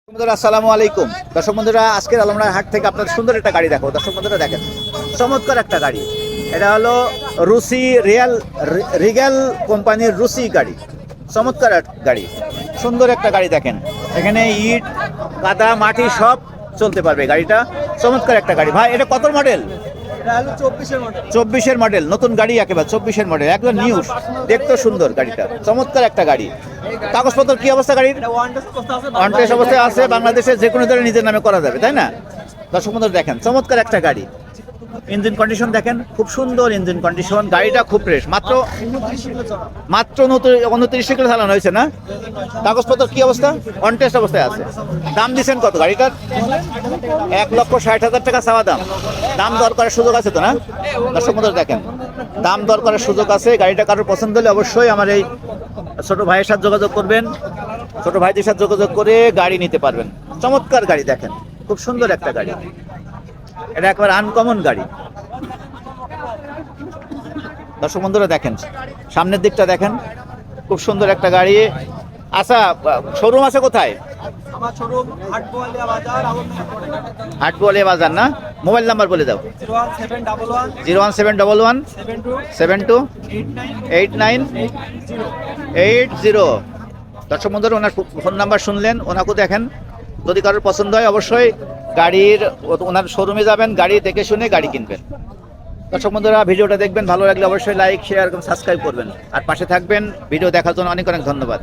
বন্ধুরা আসসালামু আলাইকুম। দর্শক বন্ধুরা, আজকের আলমডাঙ্গা হাট থেকে আপনাদের সুন্দর একটা গাড়ি দেখো। দর্শক বন্ধুরা দেখেন, চমৎকার একটা গাড়ি। এটা হলো রুসি রিগ্যাল কোম্পানির রুসি গাড়ি। চমৎকার গাড়ি, সুন্দর একটা গাড়ি দেখেন। এখানে ইট কাদা মাটি সব চলতে পারবে গাড়িটা। চমৎকার একটা গাড়ি। ভাই এটা কত মডেল? 24-এর মডেল, নতুন গাড়ি একেবারে 24-এর মডেল, একদম নিউ, দেখতে সুন্দর গাড়িটা। চমৎকার একটা গাড়ি। কাগজপত্র কি অবস্থা গাড়ির? ওয়ান টেস্ট অবস্থায় আছে। বাংলাদেশে যে কোনো ধরনের নিজের নামে করা যাবে, তাই না? দর্শক বন্ধুরা দেখেন, চমৎকার একটা গাড়ি। ইঞ্জিন কন্ডিশন দেখেন, খুব সুন্দর ইঞ্জিন কন্ডিশন। গাড়িটা খুব ফ্রেশ। মাত্র 29 কিলো চালানো হয়েছে না? কাগজপত্র কি অবস্থা? ওয়ান টেস্ট অবস্থায় আছে। দাম দিচ্ছেন কত গাড়িটার? 1,60,000 টাকা চাওয়া দাম। দাম দর করার সুযোগ আছে তো না? দর্শক বন্ধুরা দেখেন, দাম দর করার সুযোগ আছে। গাড়িটা কারোর পছন্দ হলে অবশ্যই আমার এই ছোট ভাইয়ের সাথে যোগাযোগ করবেন। ছোট ভাইদের সাথে যোগাযোগ করে গাড়ি নিতে পারবেন। চমৎকার গাড়ি দেখেন, খুব সুন্দর একটা গাড়ি। এটা একবার আনকমন গাড়ি। দর্শক বন্ধুরা দেখেন, সামনের দিকটা দেখেন, খুব সুন্দর একটা গাড়ি। আচ্ছা, শোরুম আছে কোথায়? হাটবোয়ালিয়া বাজার না? মোবাইল নাম্বার বলে দাও। 0171172 দর্শক বন্ধুরা, ওনার ফোন নাম্বার শুনলেন, ওনাকেও দেখেন। যদি কারোর পছন্দ হয় অবশ্যই গাড়ির ওনার শোরুমে যাবেন, গাড়ি দেখে শুনে গাড়ি কিনবেন। দর্শক বন্ধুরা, ভিডিওটা দেখবেন, ভালো লাগলে অবশ্যই লাইক শেয়ার এবং সাবস্ক্রাইব করবেন, আর পাশে থাকবেন। ভিডিও দেখার জন্য অনেক অনেক ধন্যবাদ।